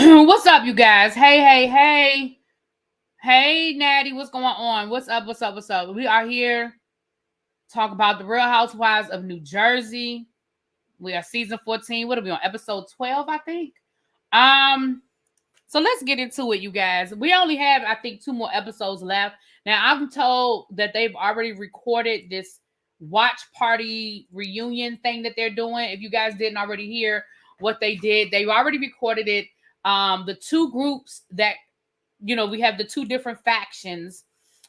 What's up, you guys? Hey. Hey, Natty, what's going on? What's up? We are here to talk about the Real Housewives of New Jersey. We are season 14. What are we on? Episode 12, I think. So let's get into it, you guys. We only have, I think, 2 more episodes left. Now, I'm told that they've already recorded this watch party reunion thing that they're doing. If you guys didn't already hear what they did, they've already recorded it. The 2 groups that, we have the 2 different factions.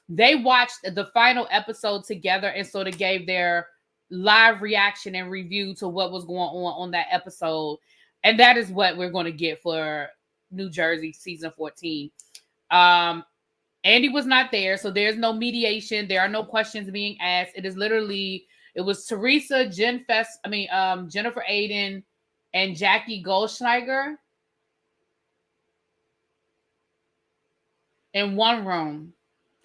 They watched the final episode together and sort of gave their live reaction and review to what was going on that episode. And that is what we're going to get for New Jersey season 14. Andy was not there, so there's no mediation. There are no questions being asked. It was Teresa, Jennifer Aydin, and Jackie Goldschneiger in one room,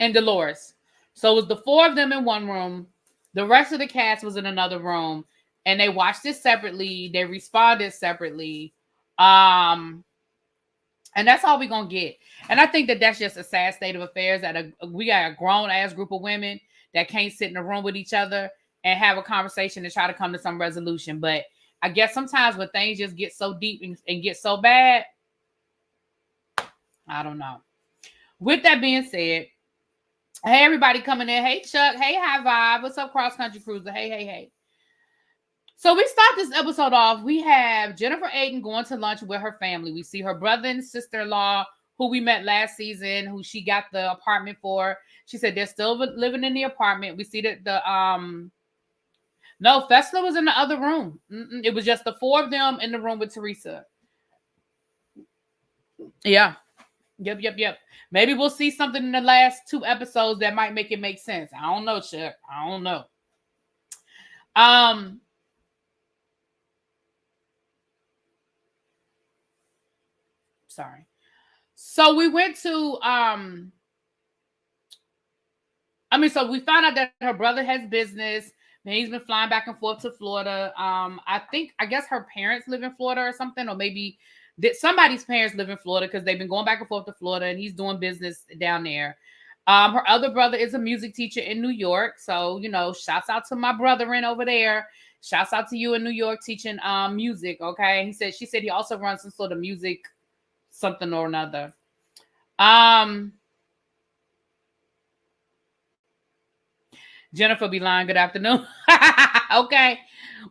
and Dolores. So it was the 4 of them in one room. The rest of the cast was in another room, and they watched it separately. They responded separately. And that's all we're going to get. And I think that that's just a sad state of affairs that we got a grown-ass group of women that can't sit in a room with each other and have a conversation and try to come to some resolution. But I guess sometimes when things just get so deep and get so bad, I don't know. With that being said, hey, everybody coming in. Hey, Chuck. Hey, High Vibe. What's up, Cross Country Cruiser? Hey. So we start this episode off. We have Jennifer Aydin going to lunch with her family. We see her brother and sister-in-law, who we met last season, who she got the apartment for. She said they're still living in the apartment. We see that no, Festa was in the other room. It was just the 4 of them in the room with Teresa. Yeah. Yep. Maybe we'll see something in the last 2 episodes that might make it make sense. I don't know, Chuck. I don't know. Sorry. So we went to so we found out that her brother has business. And he's been flying back and forth to Florida. I guess her parents live in Florida or something, or maybe somebody's parents live in Florida because they've been going back and forth to Florida, and he's doing business down there. Her other brother is a music teacher in New York. So, shouts out to my brother in over there. Shouts out to you in New York teaching music. Okay. She said he also runs some sort of music, something or another. Jennifer be lying. Good afternoon. Okay.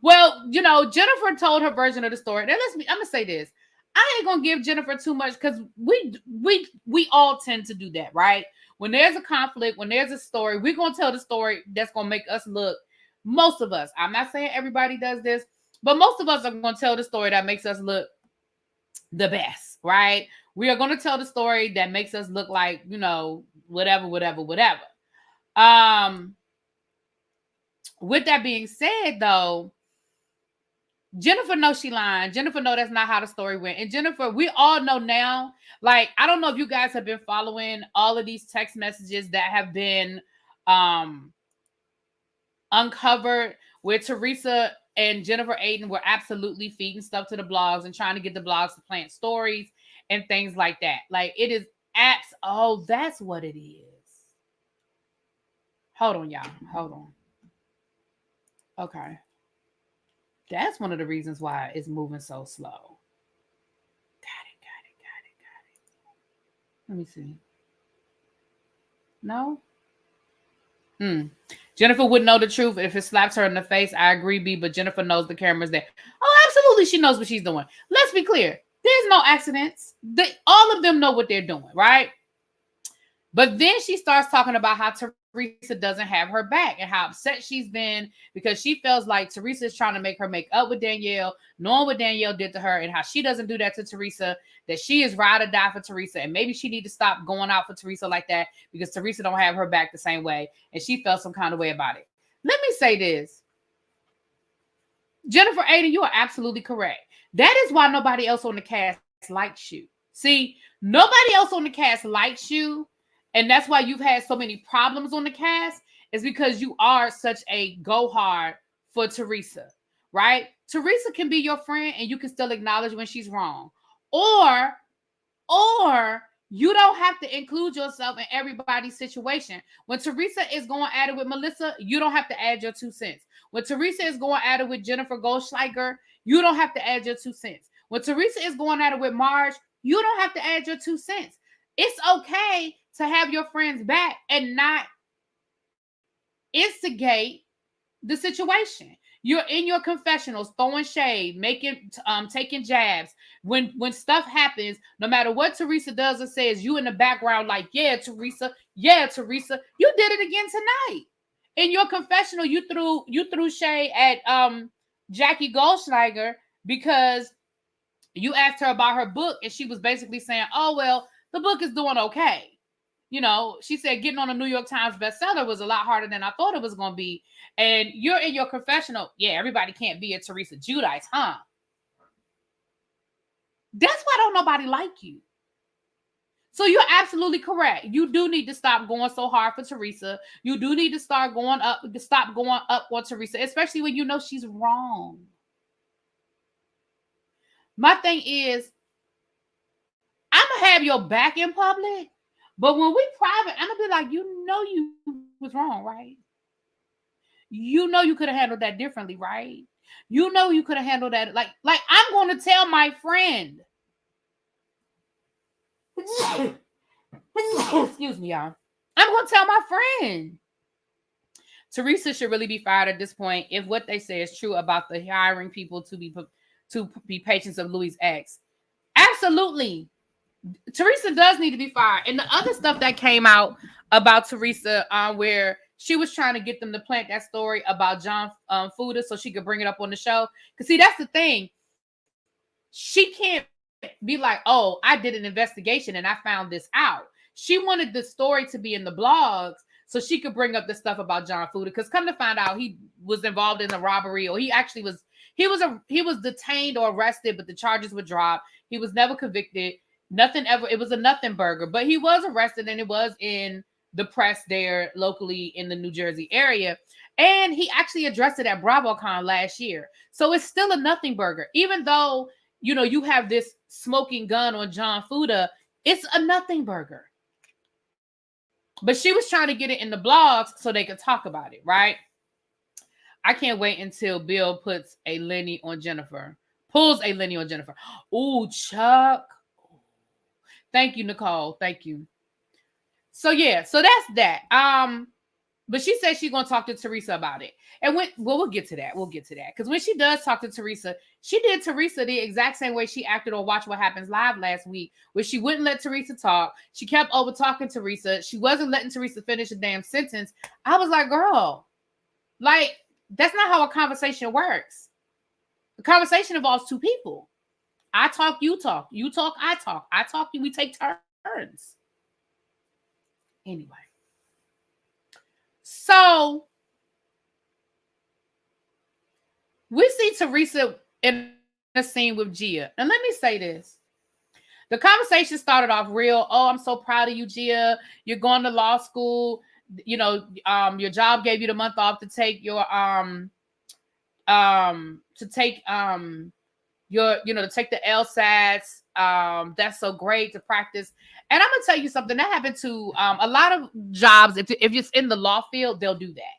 Well, Jennifer told her version of the story. Now I'm gonna say this. I ain't gonna give Jennifer too much because we all tend to do that, right? When there's a conflict, when there's a story, we're gonna tell the story that's gonna make us look. Most of us. I'm not saying everybody does this, but most of us are gonna tell the story that makes us look the best, right? We are gonna tell the story that makes us look like whatever. With that being said, though, Jennifer knows she lying. Jennifer knows that's not how the story went. And Jennifer, we all know now, like, I don't know if you guys have been following all of these text messages that have been uncovered where Teresa and Jennifer Aydin were absolutely feeding stuff to the blogs and trying to get the blogs to plant stories and things like that. Like, it is apps. Oh, that's what it is. Hold on, y'all. Hold on. Okay. That's one of the reasons why it's moving so slow. Got it. Let me see. No? Jennifer wouldn't know the truth if it slaps her in the face. I agree, B, but Jennifer knows the camera's there. Oh, absolutely. She knows what she's doing. Let's be clear. There's no accidents. All of them know what they're doing, right? But then she starts talking about how Teresa doesn't have her back and how upset she's been because she feels like Teresa is trying to make her make up with Danielle, knowing what Danielle did to her and how she doesn't do that to Teresa, that she is ride or die for Teresa. And maybe she need to stop going out for Teresa like that because Teresa don't have her back the same way. And she felt some kind of way about it. Let me say this. Jennifer Aydin, you are absolutely correct. That is why nobody else on the cast likes you. See, nobody else on the cast likes you. And that's why you've had so many problems on the cast, is because you are such a go hard for Teresa, right? Teresa can be your friend and you can still acknowledge when she's wrong. Or Or you don't have to include yourself in everybody's situation. When Teresa is going at it with Melissa, you don't have to add your 2 cents. When Teresa is going at it with Jennifer Goldschlager, you don't have to add your 2 cents. When Teresa is going at it with Marge, you don't have to add your 2 cents. It's okay to have your friends back and not instigate the situation. You're in your confessionals, throwing shade, taking jabs. When stuff happens, no matter what Teresa does or says, you in the background like, yeah, Teresa, you did it again tonight. In your confessional, you threw shade at Jackie Goldschlager because you asked her about her book, and she was basically saying, oh, well, the book is doing okay. You know, she said getting on a New York Times bestseller was a lot harder than I thought it was going to be. And you're in your confessional. Yeah, everybody can't be a Teresa Giudice, huh? That's why don't nobody like you. So you're absolutely correct. You do need to stop going so hard for Teresa. You do need to stop going up on Teresa, especially when you know she's wrong. My thing is, I'm going to have your back in public, but when we private, I'm going to be like, you know you was wrong, right? You know you could have handled that differently, right? You know you could have handled that. Like I'm going to tell my friend. Excuse me, y'all. I'm going to tell my friend. Teresa should really be fired at this point if what they say is true about the hiring people to be patients of Louis' ex. Absolutely. Teresa does need to be fired. And the other stuff that came out about Teresa, where she was trying to get them to plant that story about John Fuda so she could bring it up on the show. Because see, that's the thing. She can't be like, oh, I did an investigation and I found this out. She wanted the story to be in the blogs so she could bring up the stuff about John Fuda. Because come to find out, he was involved in a robbery, or he actually was. He was detained or arrested, but the charges were dropped. He was never convicted. Nothing ever. It was a nothing burger, but he was arrested, and it was in the press there locally in the New Jersey area. And he actually addressed it at BravoCon last year. So it's still a nothing burger. Even though, you know, you have this smoking gun on John Fuda, it's a nothing burger. But she was trying to get it in the blogs so they could talk about it, right? I can't wait until Bill pulls a Lenny on Jennifer. Ooh, Chuck. Thank you, Nicole. Thank you. So yeah, so that's that. But she said she's gonna talk to Teresa about it. And we'll get to that. Because when she does talk to Teresa, she did Teresa the exact same way she acted on Watch What Happens Live last week, where she wouldn't let Teresa talk. She kept over talking Teresa. She wasn't letting Teresa finish a damn sentence. I was like, girl, like, that's not how a conversation works. The conversation involves two people. I talk, you talk. You talk, I talk. I talk, we take turns. Anyway. So we see Teresa in a scene with Gia. And let me say this. The conversation started off real. Oh, I'm so proud of you, Gia. You're going to law school. You know, your job gave you the month off to take your to take the LSATs. That's so great to practice. And I'm gonna tell you something that happened to a lot of jobs. If you're in the law field, they'll do that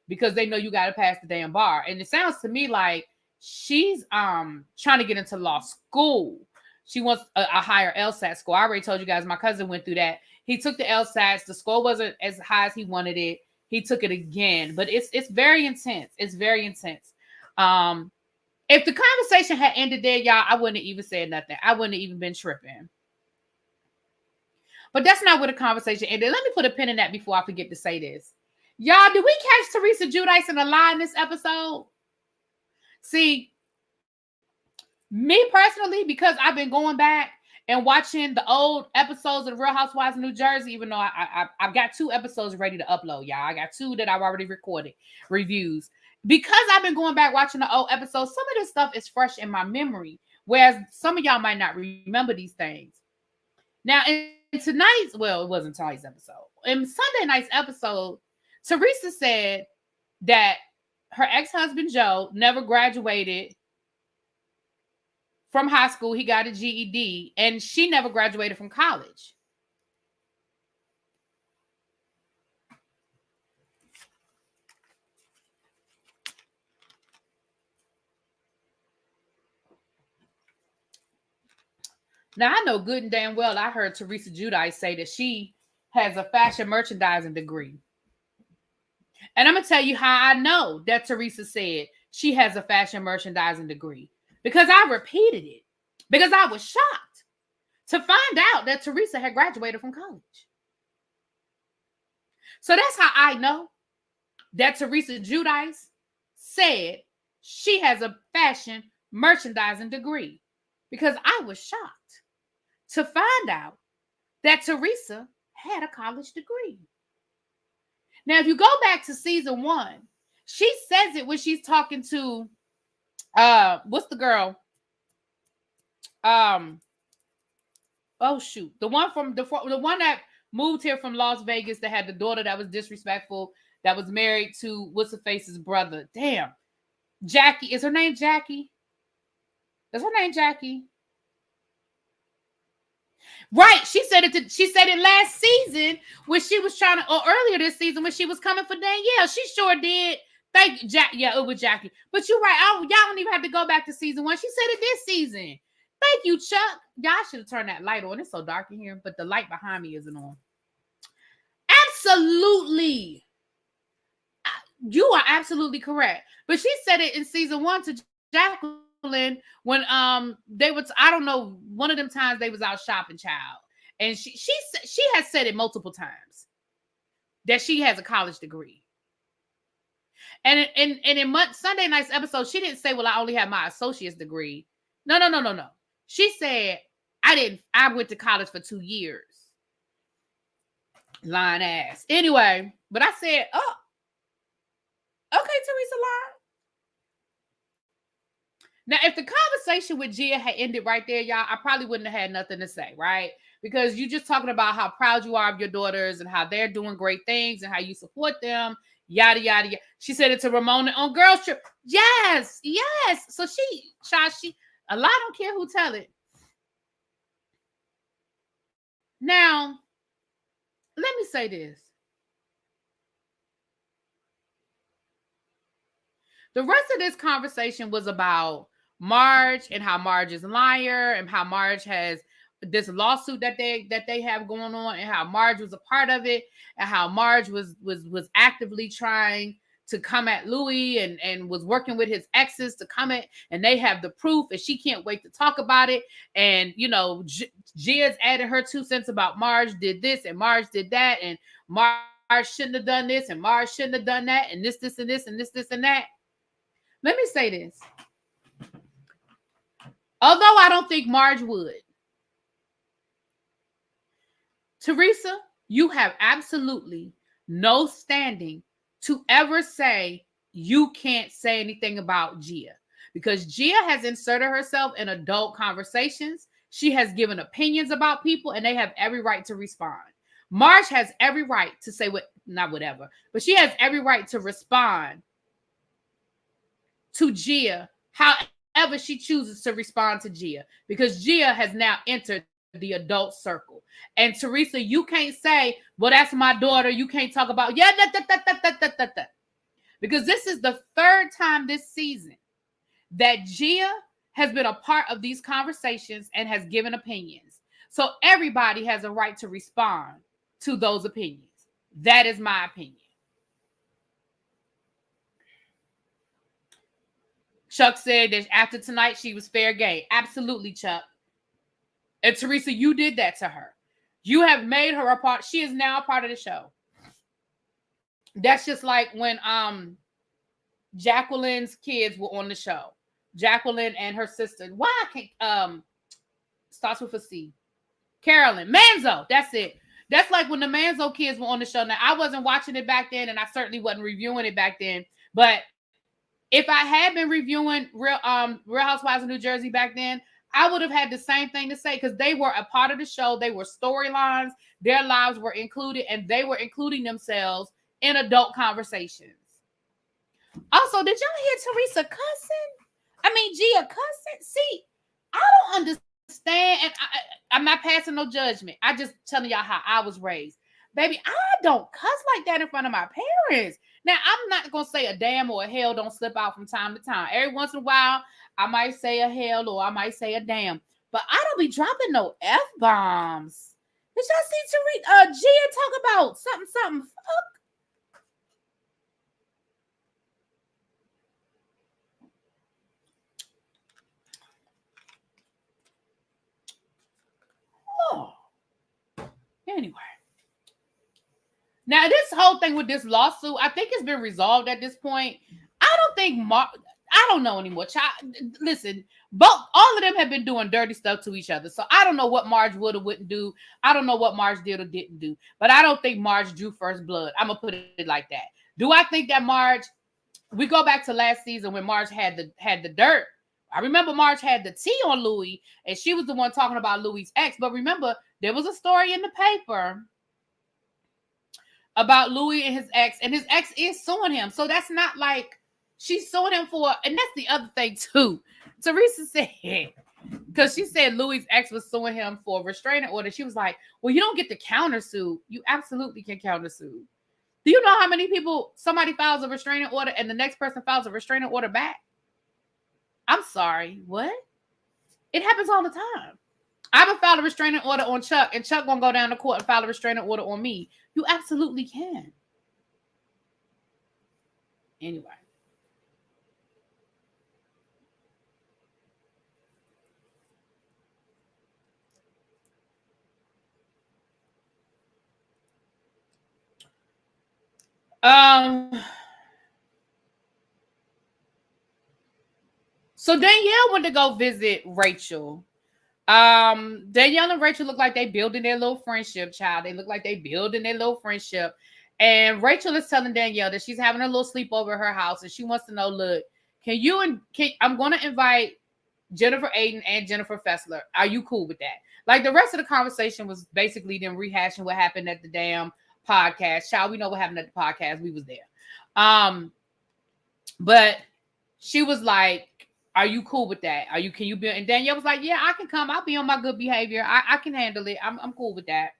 because they know you got to pass the damn bar. And it sounds to me like she's trying to get into law school. She wants a higher LSAT score. I already told you guys my cousin went through that. He took the LSATs. The score wasn't as high as he wanted it. He took it again, but it's very intense. It's very intense. If the conversation had ended there, y'all, I wouldn't have even said nothing. I wouldn't have even been tripping. But that's not where the conversation ended. Let me put a pin in that before I forget to say this. Y'all, did we catch Teresa Giudice in a lie in this episode? See, me personally, because I've been going back and watching the old episodes of the Real Housewives of New Jersey, even though I've got 2 episodes ready to upload, y'all. I got 2 that I've already recorded, reviews. Because I've been going back watching the old episodes, some of this stuff is fresh in my memory, whereas some of y'all might not remember these things. Now, in tonight's, well, it wasn't tonight's episode. In Sunday night's episode, Teresa said that her ex-husband, Joe, never graduated from high school. He got a GED, and she never graduated from college. Now, I know good and damn well I heard Teresa Giudice say that she has a fashion merchandising degree. And I'm going to tell you how I know that Teresa said she has a fashion merchandising degree. Because I repeated it. Because I was shocked to find out that Teresa had graduated from college. So that's how I know that Teresa Giudice said she has a fashion merchandising degree. Because I was shocked to find out that Teresa had a college degree. Now, if you go back to season 1, she says it when she's talking to what's the girl? Oh shoot, the one from the one that moved here from Las Vegas that had the daughter that was disrespectful, that was married to what's her face's brother. Damn, Jackie. Is her name Jackie? Is her name Jackie? Right, she said it. She said it last season when she was trying to, or earlier this season when she was coming for Danielle. She sure did. Thank you, Jack. Yeah, it was Jackie. But you're right. Y'all don't even have to go back to season 1. She said it this season. Thank you, Chuck. Y'all should have turned that light on. It's so dark in here, but the light behind me isn't on. Absolutely. You are absolutely correct. But she said it in season 1 to Jacqueline when they was, I don't know, one of them times they was out shopping, child. And she has said it multiple times that she has a college degree. And in Sunday night's episode, she didn't say, well, I only have my associate's degree. No. She said, I went to college for 2 years. Lying ass. Anyway, but I said, oh, okay, Teresa lied. Now, if the conversation with Gia had ended right there, y'all, I probably wouldn't have had nothing to say, right? Because you're just talking about how proud you are of your daughters and how they're doing great things and how you support them, yada, yada, yada. She said it to Ramona on Girls Trip. Yes. So she, a lie don't care who tell it. Now, let me say this. The rest of this conversation was about Marge and how Marge is a liar and how Marge has this lawsuit that they have going on and how Marge was a part of it and how Marge was actively trying to come at Louis and was working with his exes to come at, and they have the proof and she can't wait to talk about it. And, you know, Gia's added her 2 cents about Marge did this and Marge did that and Marge shouldn't have done this and Marge shouldn't have done that and this and this and this and that. Let me say this. Although I don't think Marge would, Teresa, you have absolutely no standing to ever say you can't say anything about Gia, because Gia has inserted herself in adult conversations. She has given opinions about people and they have every right to respond. Marge has every right to say but she has every right to respond to Gia however she chooses to respond to Gia, because Gia has now entered the adult circle. And Teresa, you can't say, well, that's my daughter. You can't talk about, because this is the 3rd time this season that Gia has been a part of these conversations and has given opinions. So everybody has a right to respond to those opinions. That is my opinion. Chuck said that after tonight, she was fair game. Absolutely, Chuck. And Teresa, you did that to her. You have made her a part. She is now a part of the show. That's just like when Jacqueline's kids were on the show. Jacqueline and her sister. Why I can't starts with a C. Carolyn. Manzo. That's it. That's like when the Manzo kids were on the show. Now, I wasn't watching it back then, and I certainly wasn't reviewing it back then. But if I had been reviewing Real Housewives of New Jersey back then, I would have had the same thing to say, because they were a part of the show. They were storylines. Their lives were included, and they were including themselves in adult conversations. Also, did y'all hear Teresa cussing? I mean, Gia cussing? See, I don't understand, and I'm not passing no judgment. I just telling y'all how I was raised. Baby, I don't cuss like that in front of my parents. Now, I'm not going to say a damn or a hell don't slip out from time to time. Every once in a while, I might say a hell or I might say a damn. But I don't be dropping no F-bombs. Did y'all see Gia talk about something? Fuck. Oh. Anyway. Now, this whole thing with this lawsuit, I think it's been resolved at this point. I don't think I don't know anymore. Listen, all of them have been doing dirty stuff to each other. So I don't know what Marge would or wouldn't do. I don't know what Marge did or didn't do. But I don't think Marge drew first blood. I'm going to put it like that. Do I think that Marge, we go back to last season when Marge had the dirt. I remember Marge had the tea on Louis, and she was the one talking about Louis' ex. But remember, there was a story in the paper about Louis and his ex is suing him. So that's not like she's suing him for, and that's the other thing too. Teresa said, because she said Louis' ex was suing him for a restraining order. She was like, well, you don't get to countersue. You absolutely can countersue. Do you know how many people, somebody files a restraining order and the next person files a restraining order back? I'm sorry, what? It happens all the time. I would file a restraining order on Chuck, and Chuck gonna go down to court and file a restraining order on me. You absolutely can. Anyway. So Danielle went to go visit Rachel. Danielle and Rachel look like they building their little friendship, child. They look like they building their little friendship. And Rachel is telling Danielle that she's having a little sleepover at her house, and she wants to know, look, I'm going to invite Jennifer Aydin and Jennifer Fessler. Are you cool with that? Like, the rest of the conversation was basically them rehashing what happened at the damn podcast. Child, we know what happened at the podcast. We was there. But she was like, are you cool with that? Can you be? And Danielle was like, yeah, I can come. I'll be on my good behavior. I can handle it. I'm cool with that.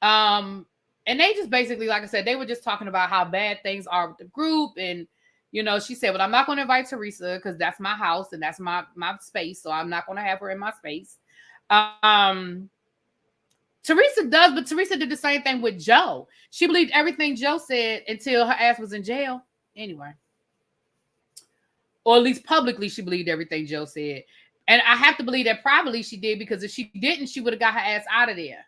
And they just basically, like I said, they were just talking about how bad things are with the group. And, you know, she said, well, I'm not going to invite Teresa because that's my house and that's my space. So I'm not going to have her in my space. Teresa does, but Teresa did the same thing with Joe. She believed everything Joe said until her ass was in jail. Anyway. Or at least publicly, she believed everything Joe said. And I have to believe that privately she did, because if she didn't, she would have got her ass out of there.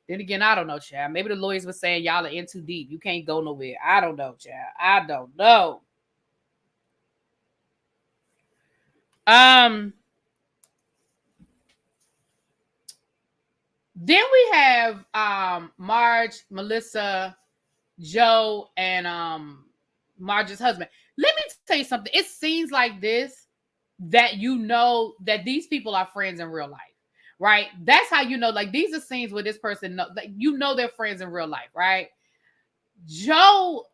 Then again, I don't know, child. Maybe the lawyers were saying y'all are in too deep. You can't go nowhere. I don't know, child. I don't know. Then we have Marge, Melissa, Joe, and Marge's husband. Let me tell you something. It seems like this that you know that these people are friends in real life, right? That's how you know. Like, these are scenes where this person know, like, you know they're friends in real life, right? Joe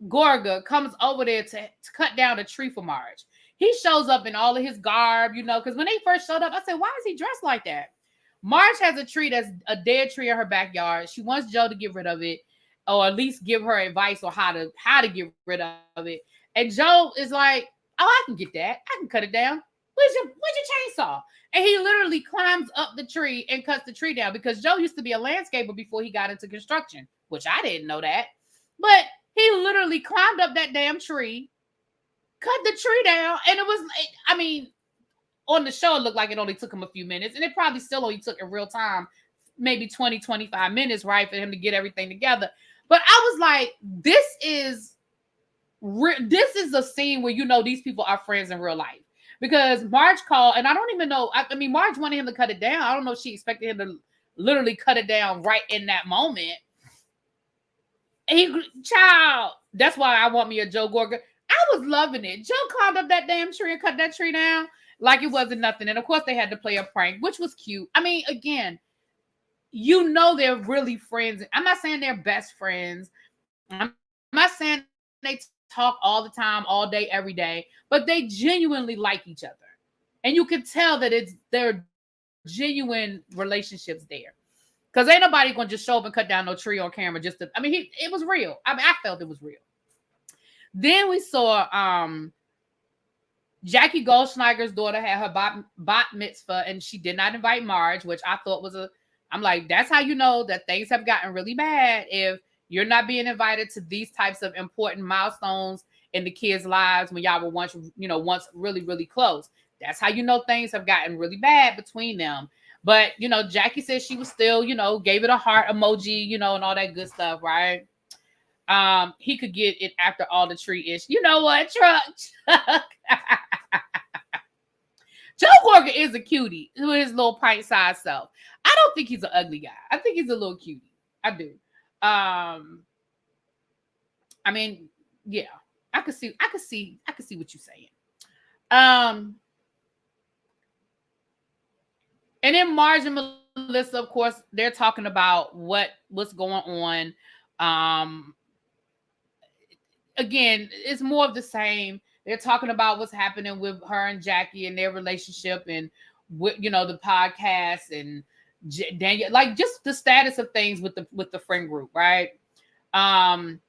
Gorga comes over there to cut down a tree for Marge. He shows up in all of his garb, you know, because when they first showed up, I said, why is he dressed like that? Marge has a tree that's a dead tree in her backyard. She wants Joe to get rid of it, or at least give her advice on how to get rid of it. And Joe is like, oh, I can get that. I can cut it down. Where's your chainsaw? And he literally climbs up the tree and cuts the tree down, because Joe used to be a landscaper before he got into construction, which I didn't know that. But he literally climbed up that damn tree, cut the tree down, and it was, I mean, on the show, it looked like it only took him a few minutes, and it probably still only took in real time maybe 20, 25 minutes, right, for him to get everything together. But I was like, this is a scene where you know these people are friends in real life. Because Marge called, and I don't even know, I mean, Marge wanted him to cut it down. I don't know if she expected him to literally cut it down right in that moment. Child, that's why I want me a Joe Gorga. I was loving it. Joe climbed up that damn tree and cut that tree down like it wasn't nothing. And of course, they had to play a prank, which was cute. I mean, again, you know they're really friends. I'm not saying they're best friends. I'm not saying they talk all the time, all day, every day, but they genuinely like each other. And you can tell that there are genuine relationships there. Because ain't nobody gonna just show up and cut down no tree on camera just to, I mean, it was real. I mean, I felt it was real. Then we saw Jackie Goldschneider's daughter had her bat mitzvah, and she did not invite Marge, which I thought was I'm like, that's how you know that things have gotten really bad if you're not being invited to these types of important milestones in the kids' lives when y'all were once really, really close. That's how you know things have gotten really bad between them. But, Jackie said she was still, gave it a heart emoji, and all that good stuff, right? He could get it after all the tree ish. You know what, Truck? Joe Gorga is a cutie with his little pint-sized self. I don't think he's an ugly guy. I think he's a little cutie. I do. I mean, yeah, I could see what you're saying. And then Marge and Melissa, of course, they're talking about what's going on. Again, it's more of the same. They're talking about what's happening with her and Jackie and their relationship, and the podcast and Daniel, like just the status of things with the friend group, right? And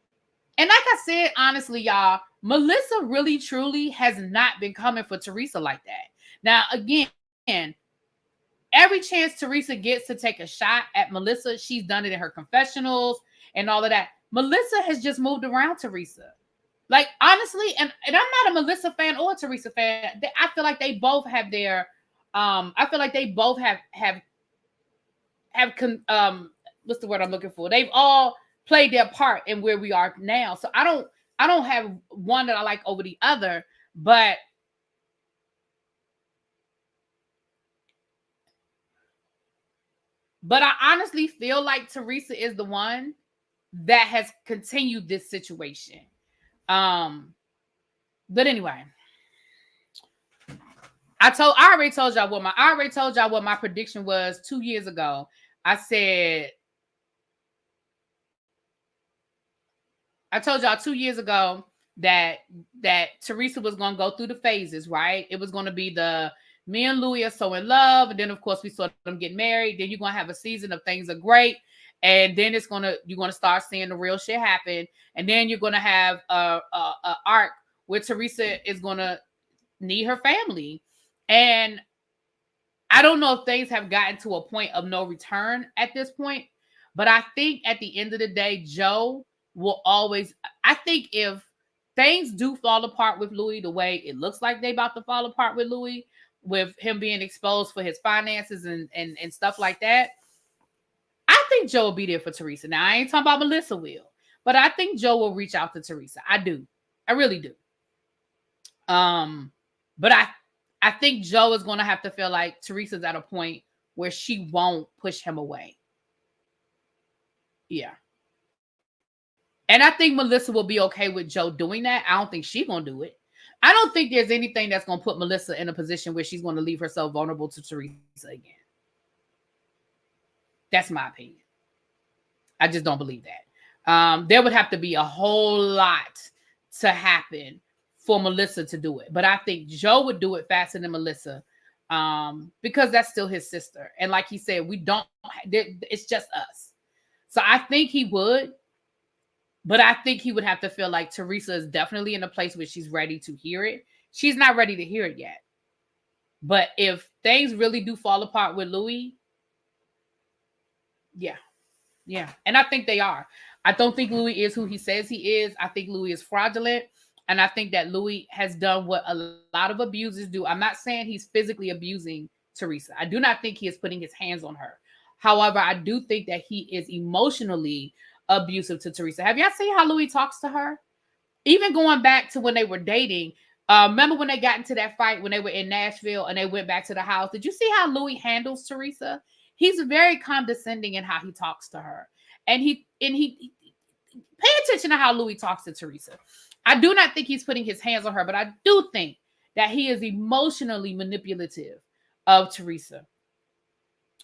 like I said, honestly, y'all, Melissa really truly has not been coming for Teresa like that. Now, again, every chance Teresa gets to take a shot at Melissa, she's done it in her confessionals and all of that. Melissa has just moved around Teresa. Like, honestly, and I'm not a Melissa fan or a Teresa fan. I feel like they both have their, what's the word I'm looking for? They've all played their part in where we are now. So I don't have one that I like over the other, but I honestly feel like Teresa is the one that has continued this situation. But anyway, I already told y'all what my prediction was 2 years ago. I told y'all 2 years ago that Teresa was going to go through the phases, right? It was going to be me and Louis are so in love, and then of course we saw them get married. Then you're going to have a season of things are great, and then you're going to start seeing the real shit happen, and then you're going to have a arc where Teresa is going to need her family. And I don't know if things have gotten to a point of no return at this point, but I think at the end of the day, Joe will always, I think if things do fall apart with Louis the way it looks like they about to fall apart with Louis, with him being exposed for his finances and stuff like that, I think Joe will be there for Teresa. Now, I ain't talking about Melissa will, but I think Joe will reach out to Teresa. I do. I really do. But I think Joe is going to have to feel like Teresa's at a point where she won't push him away. Yeah. And I think Melissa will be okay with Joe doing that. I don't think she's going to do it. I don't think there's anything that's going to put Melissa in a position where she's going to leave herself vulnerable to Teresa again. That's my opinion. I just don't believe that. There would have to be a whole lot to happen for Melissa to do it. But I think Joe would do it faster than Melissa because that's still his sister. And like he said, it's just us. So I think he would. But I think he would have to feel like Teresa is definitely in a place where she's ready to hear it. She's not ready to hear it yet. But if things really do fall apart with Louis, yeah. And I think they are. I don't think Louis is who he says he is. I think Louis is fraudulent. And I think that Louis has done what a lot of abusers do. I'm not saying he's physically abusing Teresa. I do not think he is putting his hands on her. However, I do think that he is emotionally abusive to Teresa. Have y'all seen how Louis talks to her? Even going back to when they were dating. Remember when they got into that fight when they were in Nashville and they went back to the house? Did you see how Louis handles Teresa? He's very condescending in how he talks to her. And he pay attention to how Louis talks to Teresa. I do not think he's putting his hands on her, but I do think that he is emotionally manipulative of Teresa.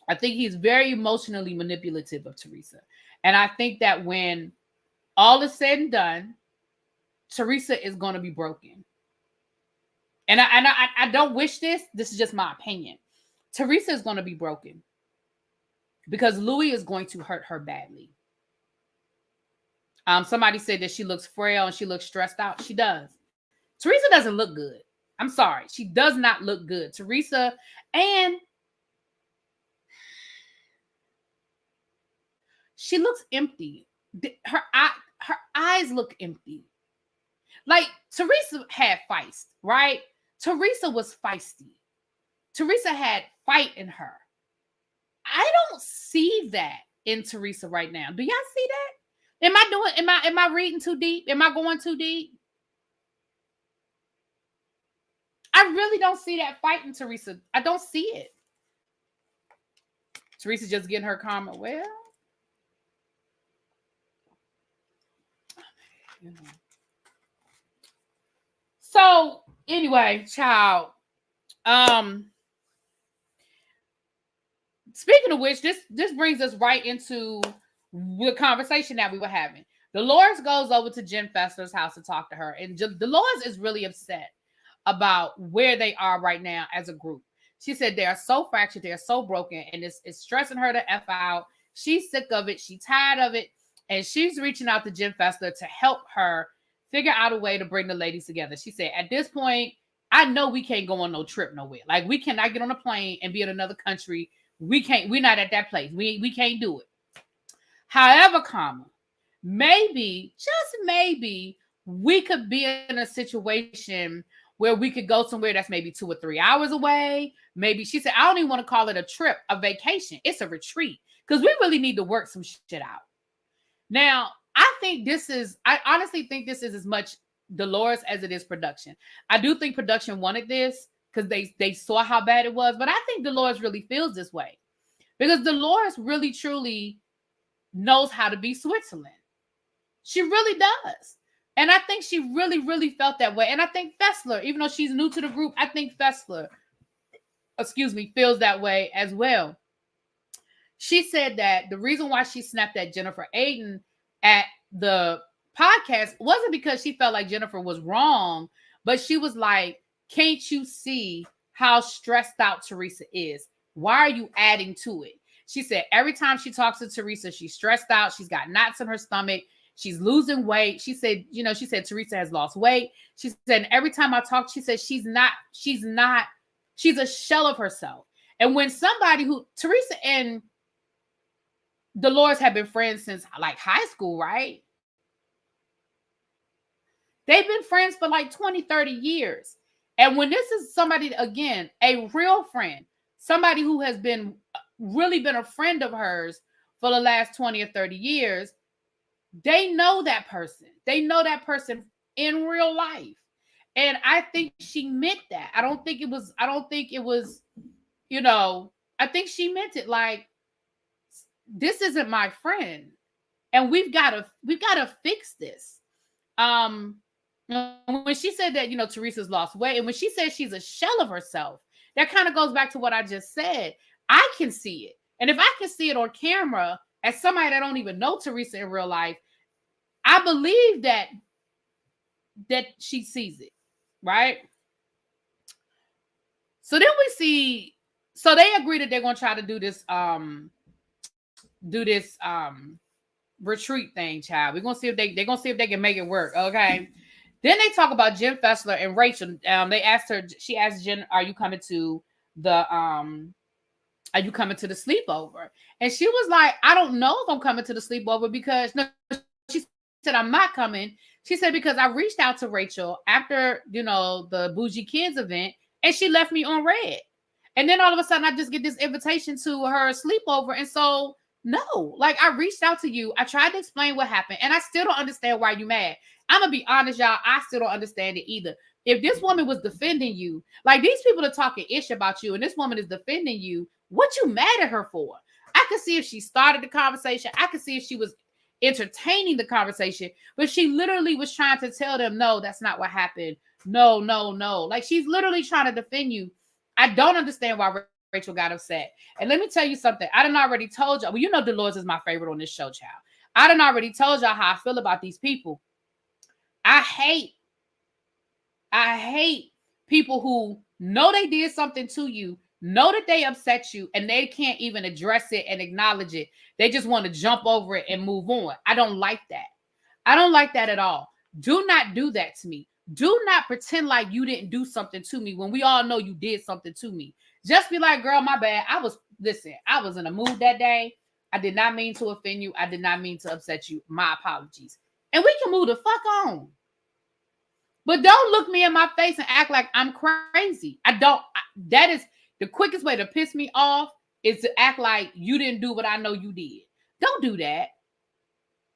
I think he's very emotionally manipulative of Teresa. And I think that when all is said and done, Teresa is going to be broken. And I don't wish this. This is just my opinion. Teresa is going to be broken because Louis is going to hurt her badly. Somebody said that she looks frail and she looks stressed out. She does. Teresa doesn't look good. I'm sorry. She does not look good. Teresa, and she looks empty. Her eyes look empty. Like Teresa had feist, right? Teresa was feisty. Teresa had fight in her. I don't see that in Teresa right now. Do y'all see that? Am I reading too deep? Am I going too deep? I really don't see that fight in Teresa. I don't see it. Teresa's just getting her comment. Well, you know. So anyway, child. Speaking of which, this brings us right into the conversation that we were having. Dolores goes over to Jen Fessler's house to talk to her, and Dolores is really upset about where they are right now as a group. She said they are so fractured, they're so broken, and it's stressing her to F out. She's sick of it, she's tired of it, and she's reaching out to Jen Fessler to help her figure out a way to bring the ladies together. She said, at this point, I know we can't go on no trip nowhere. Like, we cannot get on a plane and be in another country. We're not at that place. We can't do it. However, maybe, just maybe, we could be in a situation where we could go somewhere that's maybe 2 or 3 hours away. Maybe, she said, I don't even want to call it a trip, a vacation. It's a retreat because we really need to work some shit out. Now, I honestly think this is as much Dolores as it is production. I do think production wanted this because they saw how bad it was, but I think Dolores really feels this way because Dolores really, truly knows how to be Switzerland. She really does. And I think she really, really felt that way. And I think Fessler, even though she's new to the group, I think Fessler, feels that way as well. She said that the reason why she snapped at Jennifer Aydin at the podcast wasn't because she felt like Jennifer was wrong, but she was like, can't you see how stressed out Teresa is? Why are you adding to it? She said every time she talks to Teresa, she's stressed out. She's got knots in her stomach. She's losing weight. She said, Teresa has lost weight. She said, every time I talk, she said, she's a shell of herself. And when somebody Teresa and Dolores have been friends since like high school, right? They've been friends for like 20, 30 years. And when this is somebody, again, a real friend, somebody who has really been a friend of hers for the last 20 or 30 years, they know that person. They know that person in real life. And I think she meant that. I think she meant it like, this isn't my friend. And we've got to fix this. When she said that, Teresa's lost weight, and when she said she's a shell of herself, that kind of goes back to what I just said. I can see it. And if I can see it on camera as somebody that don't even know Teresa in real life, I believe that she sees it, right? So then they agree that they're going to try to do this retreat thing, child. We're going to see if they can make it work, okay? Then they talk about Jen Fessler and Rachel. She asked Jen, are you coming to the sleepover? And she was like, I don't know if I'm coming to the sleepover because she said, I'm not coming. She said, because I reached out to Rachel after, the Bougie Kids event, and she left me on red. And then all of a sudden I just get this invitation to her sleepover. And so, no, like, I reached out to you. I tried to explain what happened, and I still don't understand why you mad. I'm going to be honest, y'all. I still don't understand it either. If this woman was defending you, like, these people are talking ish about you, and this woman is defending you, what you mad at her for? I could see if she started the conversation. I could see if she was entertaining the conversation, but she literally was trying to tell them, no, that's not what happened. No. Like, she's literally trying to defend you. I don't understand why Rachel got upset. And let me tell you something. I done already told y'all. Well, Dolores is my favorite on this show, child. I done already told y'all how I feel about these people. I hate people who know they did something to you, know that they upset you, and they can't even address it and acknowledge it. They just want to jump over it and move on. I don't like that. I don't like that at all. Do not do that to me. Do not pretend like you didn't do something to me when we all know you did something to me. Just be like, girl, my bad. I was in a mood that day. I did not mean to offend you. I did not mean to upset you. My apologies. And we can move the fuck on. But don't look me in my face and act like I'm crazy. That is the quickest way to piss me off, is to act like you didn't do what I know you did. Don't do that.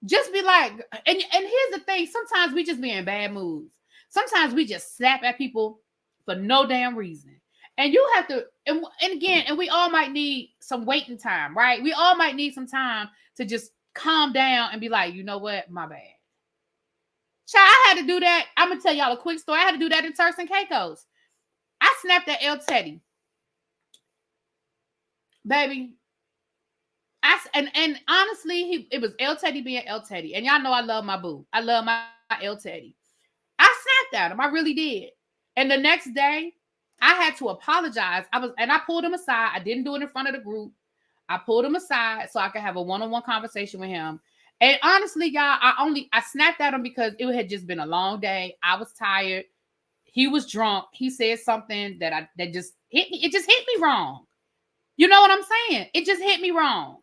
Just be like, and here's the thing, sometimes we just be in bad moods. Sometimes we just snap at people for no damn reason. And you have to, and again, and we all might need some waiting time, right? We all might need some time to just calm down and be like, you know what, my bad. Child, I had to do that. I'm going to tell y'all a quick story. I had to do that in Turks and Caicos. I snapped at El Teddy. Baby. And honestly, it was El Teddy being El Teddy. And y'all know I love my boo. I love my El Teddy. I snapped at him. I really did. And the next day, I had to apologize. I pulled him aside. I didn't do it in front of the group. I pulled him aside so I could have a one-on-one conversation with him. And honestly, y'all, I snapped at him because it had just been a long day. I was tired. He was drunk. He said something that just hit me. It just hit me wrong. You know what I'm saying? It just hit me wrong.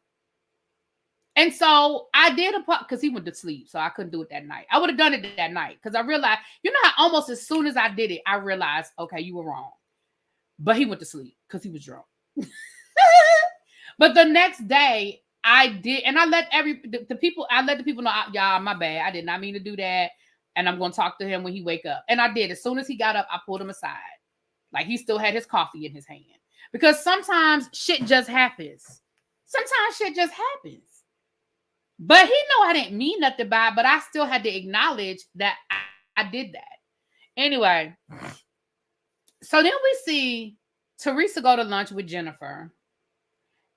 And so I did because he went to sleep, so I couldn't do it that night. I would have done it that night because I realized, you know how almost as soon as I did it, I realized, okay, you were wrong. But he went to sleep because he was drunk. But the next day, I did, and I let the people know, y'all, my bad. I did not mean to do that. And I'm going to talk to him when he wake up. And I did. As soon as he got up, I pulled him aside. Like he still had his coffee in his hand. Because sometimes shit just happens. Sometimes shit just happens. But he know I didn't mean nothing by it, but I still had to acknowledge that I did that. Anyway, so then we see Teresa go to lunch with Jennifer.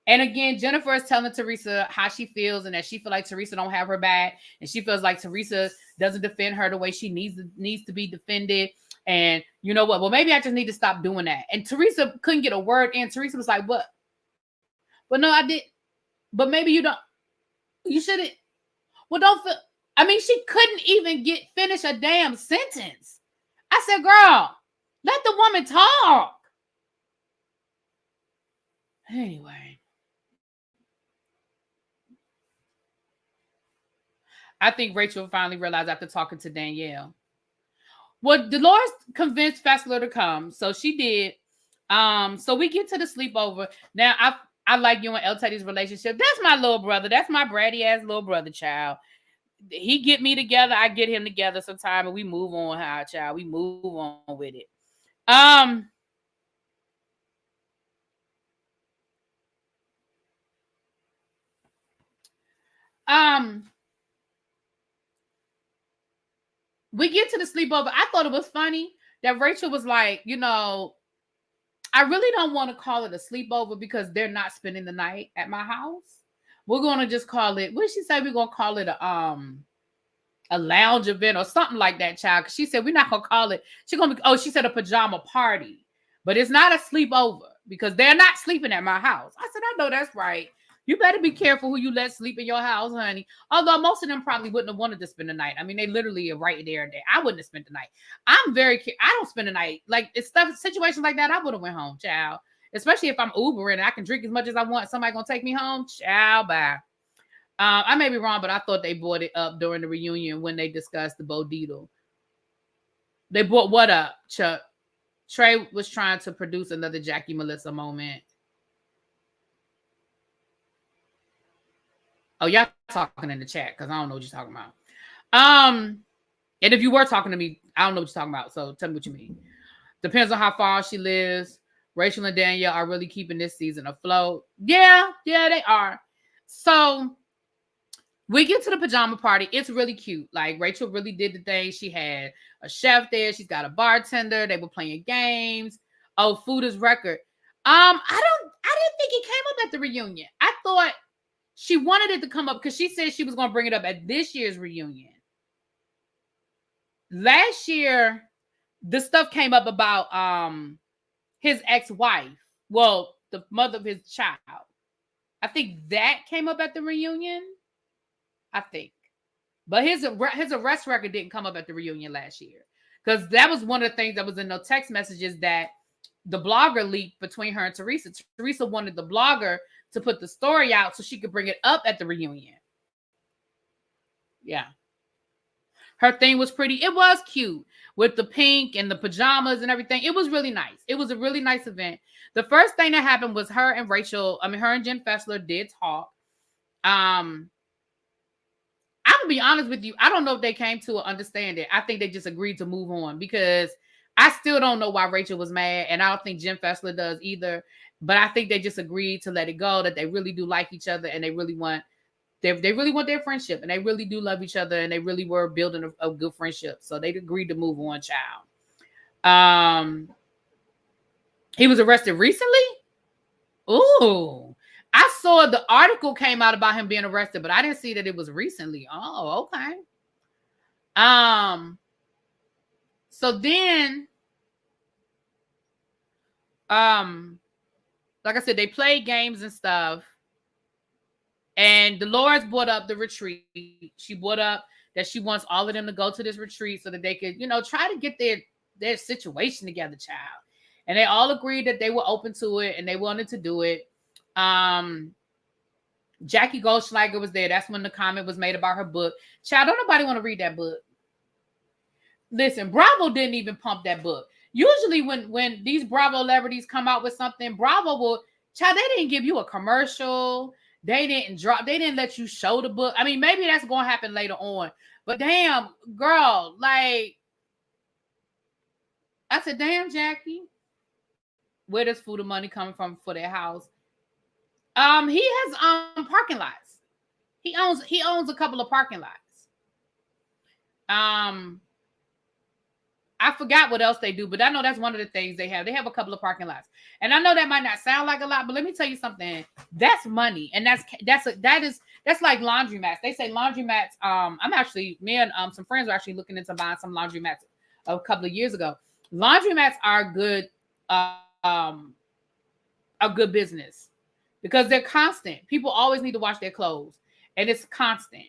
And again, Jennifer is telling Teresa how she feels and that she feels like Teresa don't have her back. And she feels like Teresa doesn't defend her the way she needs to be defended. And you know what? Well, maybe I just need to stop doing that. And Teresa couldn't get a word in. Teresa was like, what? But no, I did. But maybe you don't. You shouldn't. Well, don't feel. I mean, she couldn't even finish a damn sentence. I said, girl, let the woman talk. Anyway. I think Rachel finally realized after talking to Danielle. Well, Dolores convinced Fessler to come, so she did. So we get to the sleepover. Now, I like you and El Teddy's relationship. That's my little brother. That's my bratty ass little brother, child. He get me together, I get him together sometime, and we move on, child. We move on with it. We get to the sleepover. I thought it was funny that Rachel was like, you know, I really don't want to call it a sleepover because they're not spending the night at my house. We're going to just call it, what did she say? We're going to call it a lounge event or something like that, child. Because she said, we're not going to call it, she said a pajama party. But it's not a sleepover because they're not sleeping at my house. I said, I know that's right. You better be careful who you let sleep in your house, honey. Although most of them probably wouldn't have wanted to spend the night. I mean, they literally are right there and there. I wouldn't have spent the night. I don't spend the night. Like, it's situations like that, I would have went home, child. Especially if I'm Ubering and I can drink as much as I want. Somebody gonna take me home? Child, bye. I may be wrong, but I thought they brought it up during the reunion when they discussed the Bo Dietl. They brought what up, Chuck? Trey was trying to produce another Jackie Melissa moment. Oh, y'all talking in the chat because I don't know what you're talking about. And if you were talking to me, I don't know what you're talking about. So tell me what you mean. Depends on how far she lives. Rachel and Danielle are really keeping this season afloat. Yeah, they are. So we get to the pajama party. It's really cute. Like Rachel really did the thing. She had a chef there. She's got a bartender. They were playing games. Oh, food is record. I didn't think it came up at the reunion. I thought she wanted it to come up because she said she was going to bring it up at this year's reunion. Last year, the stuff came up about his ex-wife. Well, the mother of his child. I think that came up at the reunion. I think. But his arrest record didn't come up at the reunion last year. Because that was one of the things that was in the text messages that the blogger leaked between her and Teresa. Teresa wanted the blogger to put the story out so she could bring it up at the reunion. Yeah. Her thing was pretty. It was cute with the pink and the pajamas and everything. It was really nice. It was a really nice event. The first thing that happened was her and Jen Fessler did talk. I'm gonna be honest with you. I don't know if they came to understand it. I think they just agreed to move on because I still don't know why Rachel was mad, and I don't think Jen Fessler does either. But I think they just agreed to let it go. That they really do like each other, and they really want their friendship, and they really do love each other, and they really were building a good friendship. So they agreed to move on, child. He was arrested recently? Ooh. I saw the article came out about him being arrested, but I didn't see that it was recently. Oh, okay. So then, like I said, they played games and stuff. And Dolores brought up the retreat. She brought up that she wants all of them to go to this retreat so that they could, try to get their situation together, child. And they all agreed that they were open to it and they wanted to do it. Jackie Goldschlager was there. That's when the comment was made about her book. Child, don't nobody want to read that book. Listen, Bravo didn't even pump that book. Usually when these Bravo celebrities come out with something, Bravo will, child, they didn't give you a commercial. They didn't let you show the book. I mean, maybe that's going to happen later on. But damn, girl, like, I said, damn, Jackie, where does food and money coming from for their house? He has parking lots. He owns a couple of parking lots. I forgot what else they do, but I know that's one of the things they have. They have a couple of parking lots. And I know that might not sound like a lot, but let me tell you something. That's money. And that's like laundromats. They say laundromats. Me and some friends were actually looking into buying some laundromats a couple of years ago. Laundromats are good, a good business because they're constant. People always need to wash their clothes, and it's constant.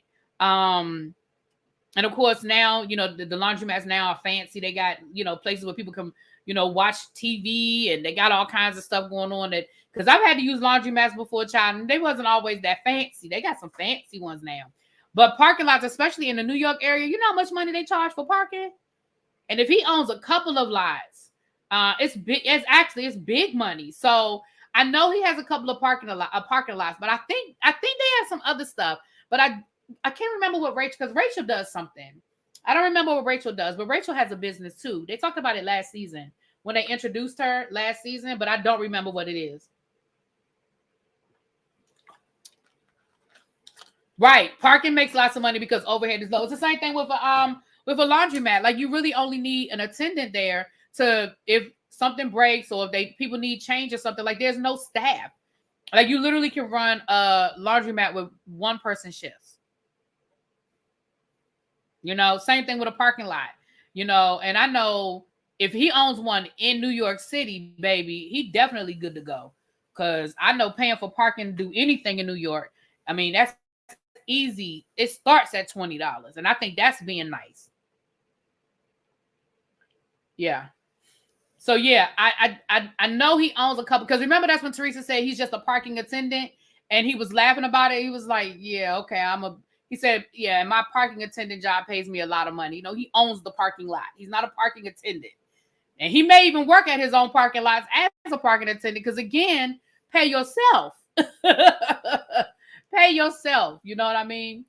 And of course, now, the laundromats now are fancy. They got, places where people can, watch TV, and they got all kinds of stuff going on that, because I've had to use laundromats before, child, and they wasn't always that fancy. They got some fancy ones now. But parking lots, especially in the New York area, you know how much money they charge for parking? And if he owns a couple of lots, it's big. It's big money. So I know he has a couple of parking lots, but I think they have some other stuff. But I can't remember what Rachel, because Rachel does something. I don't remember what Rachel does, but Rachel has a business too. They talked about it last season when they introduced her last season, but I don't remember what it is. Right. Parking makes lots of money because overhead is low. It's the same thing with a laundromat. Like, you really only need an attendant there if something breaks or if people need change or something. Like, there's no staff. Like, you literally can run a laundromat with one person shifts. Same thing with a parking lot, and I know if he owns one in New York City, baby, he definitely good to go. Because I know paying for parking to do anything in New York, I mean, that's easy. It starts at $20, and I think that's being nice. Yeah. So, yeah, I know he owns a couple, because remember that's when Teresa said he's just a parking attendant, and he was laughing about it. He was like, yeah, okay, he said, yeah, and my parking attendant job pays me a lot of money. He owns the parking lot. He's not a parking attendant. And he may even work at his own parking lots as a parking attendant because, again, pay yourself. Pay yourself. You know what I mean?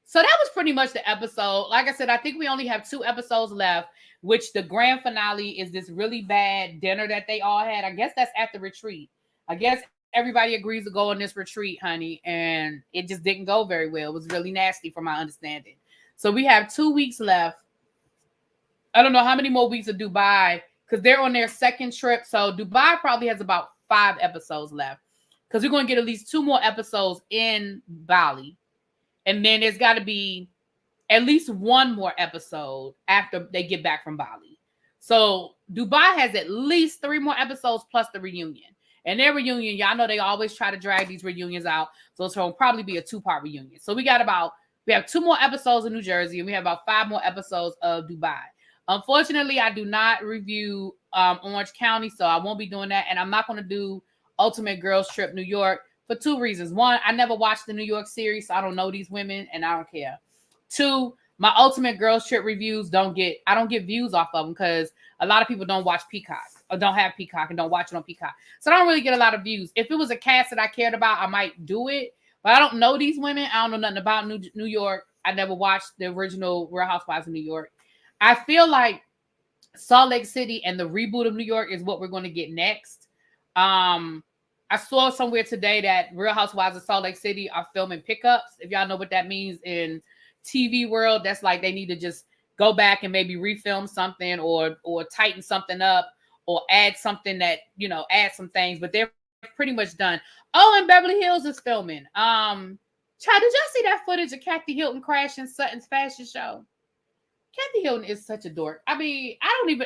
So that was pretty much the episode. Like I said, I think we only have 2 episodes left, which the grand finale is this really bad dinner that they all had. I guess that's at the retreat. I guess everybody agrees to go on this retreat, honey, and it just didn't go very well. It was really nasty from my understanding. So we have 2 weeks left. I don't know how many more weeks of Dubai, because they're on their second trip. So Dubai probably has about 5 episodes left, because we're going to get at least 2 more episodes in Bali. And then there's got to be at least one more episode after they get back from Bali. So Dubai has at least 3 more episodes plus the reunion. And their reunion, y'all know they always try to drag these reunions out. So it'll probably be a 2-part reunion. So we have 2 more episodes in New Jersey, and we have about 5 more episodes of Dubai. Unfortunately, I do not review Orange County, so I won't be doing that. And I'm not going to do Ultimate Girls Trip New York for 2 reasons. 1, I never watched the New York series, so I don't know these women, and I don't care. 2, my Ultimate Girls Trip reviews I don't get views off of them because a lot of people don't watch Peacock or don't have Peacock and don't watch it on Peacock. So I don't really get a lot of views. If it was a cast that I cared about, I might do it. But I don't know these women. I don't know nothing about New York. I never watched the original Real Housewives of New York. I feel like Salt Lake City and the reboot of New York is what we're going to get next. I saw somewhere today that Real Housewives of Salt Lake City are filming pickups. If y'all know what that means in TV world, that's like they need to just go back and maybe refilm something or tighten something up or add something that, add some things, but they're pretty much done. Oh, and Beverly Hills is filming. Child, did y'all see that footage of Kathy Hilton crashing Sutton's fashion show? Kathy Hilton is such a dork. I mean,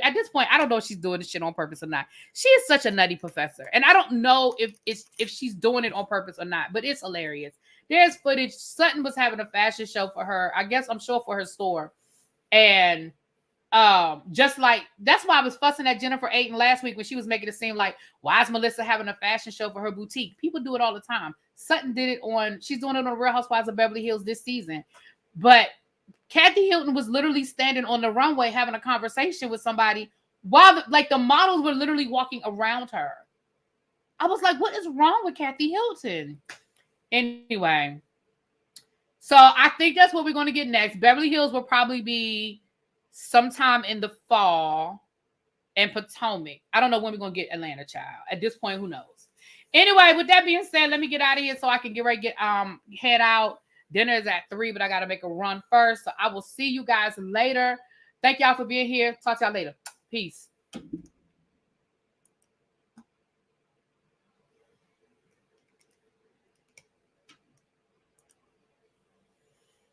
at this point, I don't know if she's doing this shit on purpose or not. She is such a nutty professor. And I don't know if she's doing it on purpose or not, but it's hilarious. There's footage. Sutton was having a fashion show for her, I'm sure for her store. And just like, that's why I was fussing at Jennifer Aydin last week when she was making it seem like, why is Melissa having a fashion show for her boutique? People do it all the time. Sutton did it she's doing it on Real Housewives of Beverly Hills this season. But Kathy Hilton was literally standing on the runway having a conversation with somebody while the models were literally walking around her. I was like, what is wrong with Kathy Hilton? Anyway, so I think that's what we're going to get next. Beverly Hills will probably be sometime in the fall, and Potomac. I don't know when we're going to get Atlanta, child. At this point, who knows? Anyway, with that being said, let me get out of here so I can head out. Dinner is at 3, but I got to make a run first. So I will see you guys later. Thank y'all for being here. Talk to y'all later. Peace.